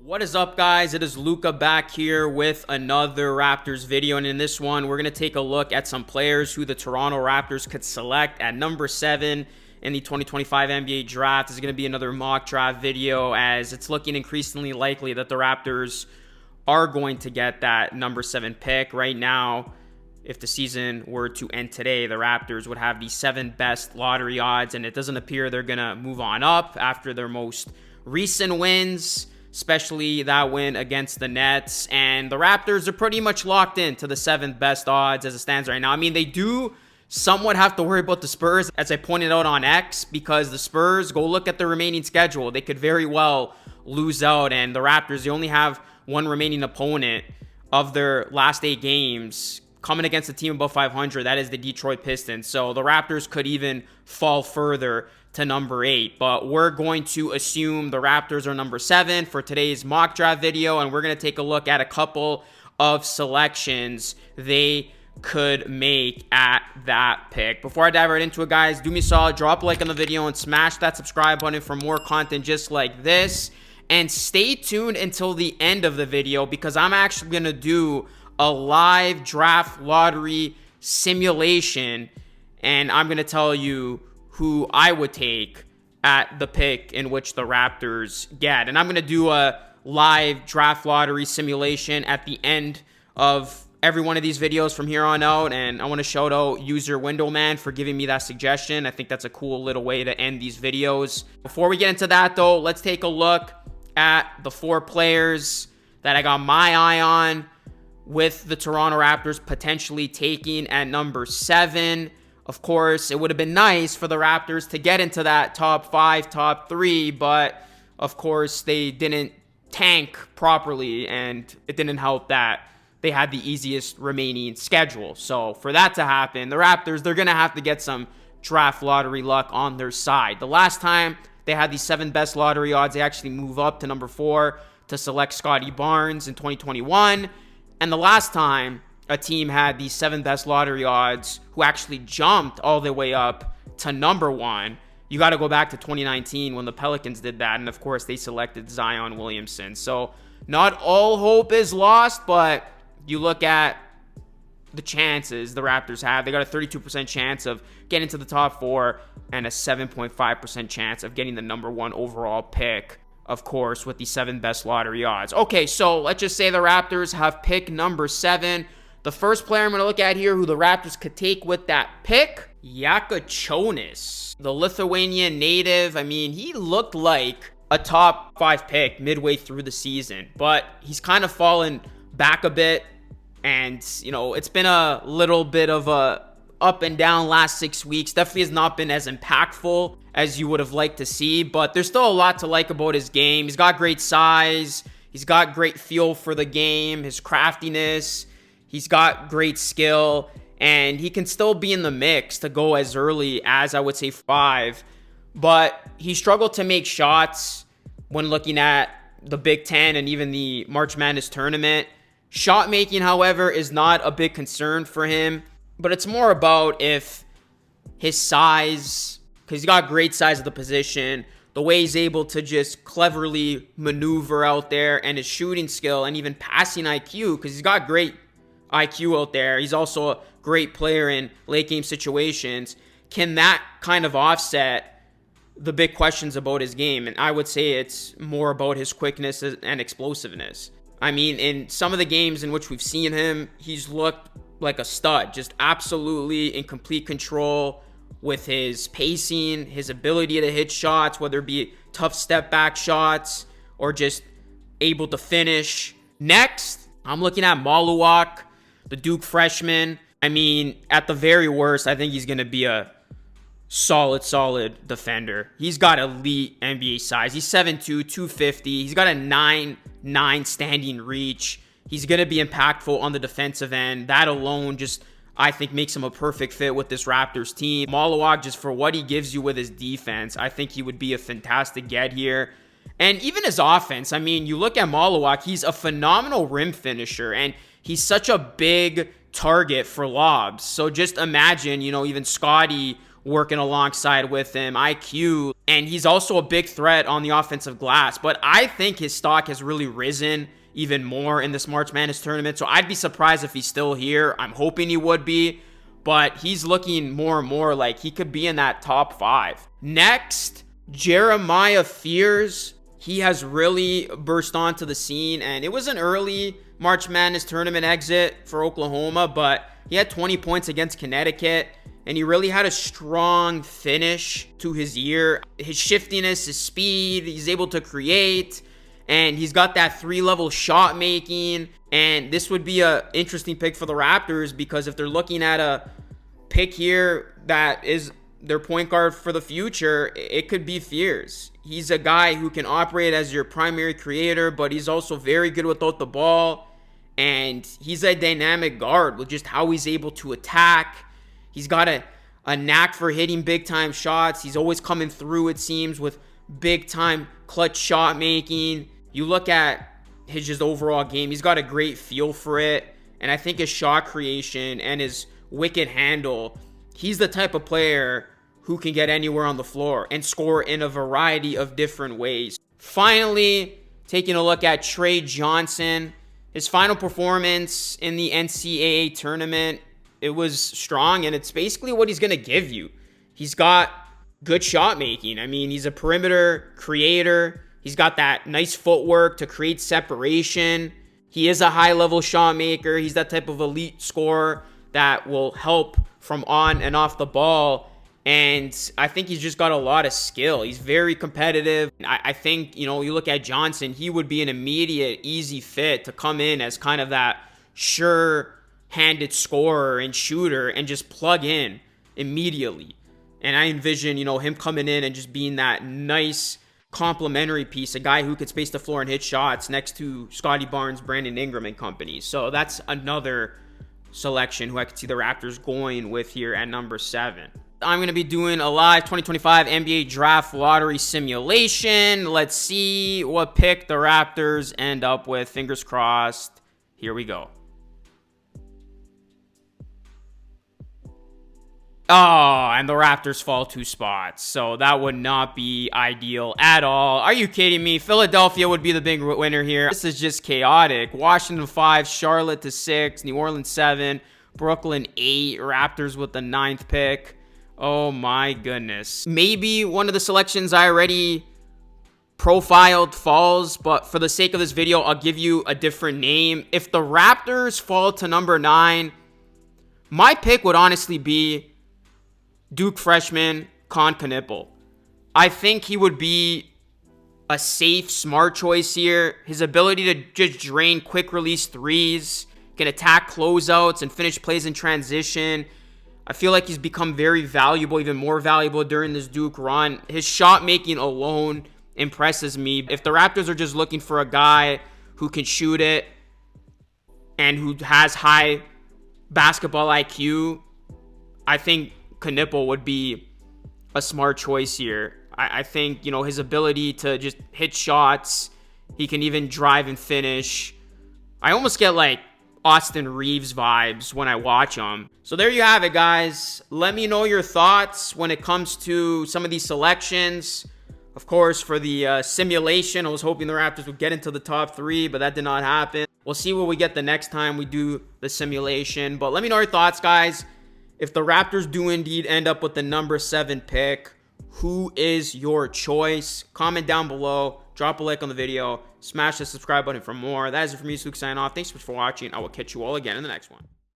What is up, guys? It is Luca back here with another Raptors video, and in this one we're going to take a look at some players who the Toronto Raptors could select at number 7 in the 2025 NBA draft. This is going to be another mock draft video, as it's looking increasingly likely that the Raptors are going to get that number 7 pick. Right now, if the season were to end today, the Raptors would have the 7th best lottery odds, and it doesn't appear they're going to move on up after their most recent wins, especially that win against the Nets. And the Raptors are pretty much locked into the 7th best odds as it stands right now. I mean, they do somewhat have to worry about the Spurs, as I pointed out on X, because the Spurs, go look at the remaining schedule. They could very well lose out, and the Raptors, they only have one remaining opponent of their last 8 games coming against a team above 500. That is the Detroit Pistons. So the Raptors could even fall further to number 8. But we're going to assume the Raptors are number 7 for today's mock draft video, and we're going to take a look at a couple of selections they could make at that pick. Before I dive right into it, guys, do me a solid, drop a like on the video and smash that subscribe button for more content just like this. And stay tuned until the end of the video, because I'm actually going to do a live draft lottery simulation, and I'm going to tell you who I would take at the pick in which the Raptors get. And I'm going to do a live draft lottery simulation at the end of every one of these videos from here on out. And I want to shout out user Windowman for giving me that suggestion. I think that's a cool little way to end these videos. Before we get into that, though, let's take a look at the 4 players that I got my eye on with the Toronto Raptors potentially taking at number 7. Of course, it would have been nice for the Raptors to get into that top 5, top 3, but of course they didn't tank properly, and it didn't help that they had the easiest remaining schedule. So for that to happen, the Raptors, they're going to have to get some draft lottery luck on their side. The last time they had the 7th best lottery odds, they actually move up to number 4 to select Scotty Barnes in 2021. And the last time a team had the 7th best lottery odds, who actually jumped all the way up to number 1, you got to go back to 2019 when the Pelicans did that. And of course, they selected Zion Williamson. So not all hope is lost, but you look at the chances the Raptors have. They got a 32% chance of getting to the top 4 and a 7.5% chance of getting the number 1 overall pick, of course, with the 7th best lottery odds. Okay, so let's just say the Raptors have pick number 7. The first player I'm going to look at here who the Raptors could take with that pick, Yakachonis, the Lithuanian native. I mean, he looked like a top 5 pick midway through the season, but he's kind of fallen back a bit. And, you know, it's been a little bit of a up and down last 6 weeks. Definitely has not been as impactful as you would have liked to see, but there's still a lot to like about his game. He's got great size. He's got great feel for the game, his craftiness. He's got great skill, and he can still be in the mix to go as early as, I would say, 5. But he struggled to make shots when looking at the Big Ten and even the March Madness tournament. Shot making, however, is not a big concern for him, but it's more about if his size, because he's got great size at the position, the way he's able to just cleverly maneuver out there, and his shooting skill and even passing IQ, because he's got great IQ out there. He's also a great player in late game situations. Can that kind of offset the big questions about his game? And I would say it's more about his quickness and explosiveness. I mean, in some of the games in which we've seen him, he's looked like a stud, just absolutely in complete control with his pacing, his ability to hit shots, whether it be tough step back shots or just able to finish. Next, I'm looking at Maluak, the Duke freshman. I mean, at the very worst, I think he's going to be a solid defender. He's got elite NBA size. He's 7'2", 250. He's got a 9'9" standing reach. He's going to be impactful on the defensive end. That alone just, I think, makes him a perfect fit with this Raptors team. Maluak, just for what he gives you with his defense, I think he would be a fantastic get here. And even his offense, I mean, you look at Maluak, he's a phenomenal rim finisher, and he's such a big target for lobs. So just imagine, you know, even Scotty working alongside with him. IQ, And he's also a big threat on the offensive glass. But I think his stock has really risen even more in this March Madness tournament. So I'd be surprised if he's still here. I'm hoping he would be. But he's looking more and more like he could be in that top 5. Next, Jeremiah Fears. He has really burst onto the scene. And it was an early March Madness tournament exit for Oklahoma. But he had 20 points against Connecticut. And he really had a strong finish to his year. His shiftiness, his speed, he's able to create. And he's got that 3-level shot making. And this would be an interesting pick for the Raptors, because if they're looking at a pick here that is their point guard for the future, it could be Fears. He's a guy who can operate as your primary creator, but he's also very good without the ball. And he's a dynamic guard with just how he's able to attack. He's got a knack for hitting big-time shots. He's always coming through, it seems, with big-time clutch shot making. You look at his just overall game, he's got a great feel for it. And I think his shot creation and his wicked handle, he's the type of player who can get anywhere on the floor and score in a variety of different ways. Finally, taking a look at Trey Johnson. His final performance in the NCAA tournament, it was strong, and it's basically what he's going to give you. He's got good shot making. I mean, he's a perimeter creator. He's got that nice footwork to create separation. He is a high-level shot maker. He's that type of elite scorer that will help from on and off the ball. And I think he's just got a lot of skill. He's very competitive. I think, you look at Johnson, he would be an immediate, easy fit to come in as kind of that sure-handed scorer and shooter and just plug in immediately. And I envision, him coming in and just being that nice complementary piece, a guy who could space the floor and hit shots next to Scotty Barnes, Brandon Ingram, and company. So that's another selection who I could see the Raptors going with here at number 7. I'm going to be doing a live 2025 NBA draft lottery simulation. Let's see what pick the Raptors end up with. Fingers crossed. Here we go. Oh, and the Raptors fall 2 spots. So that would not be ideal at all. Are you kidding me? Philadelphia would be the big winner here. This is just chaotic. Washington 5, Charlotte to 6, New Orleans 7, Brooklyn 8, Raptors with the 9th pick. Oh my goodness. Maybe one of the selections I already profiled falls, but for the sake of this video, I'll give you a different name. If the Raptors fall to number 9, my pick would honestly be Duke freshman Con Knippel. I think he would be a safe, smart choice here. His ability to just drain quick release threes, can attack closeouts and finish plays in transition. I feel like he's become very valuable, even more valuable during this Duke run. His shot making alone impresses me. If the Raptors are just looking for a guy who can shoot it and who has high basketball IQ, I think Knippel would be a smart choice here. I think, his ability to just hit shots, he can even drive and finish. I almost get like Austin Reeves vibes when I watch him. So there you have it, guys. Let me know your thoughts when it comes to some of these selections. Of course, for the simulation, I was hoping the Raptors would get into the top 3, but that did not happen. We'll see what we get the next time we do the simulation. But let me know your thoughts, guys. If the Raptors do indeed end up with the number 7 pick, who is your choice? Comment down below. Drop a like on the video. Smash the subscribe button for more. That is it from me, Luke, signing off. Thanks so much for watching. I will catch you all again in the next one.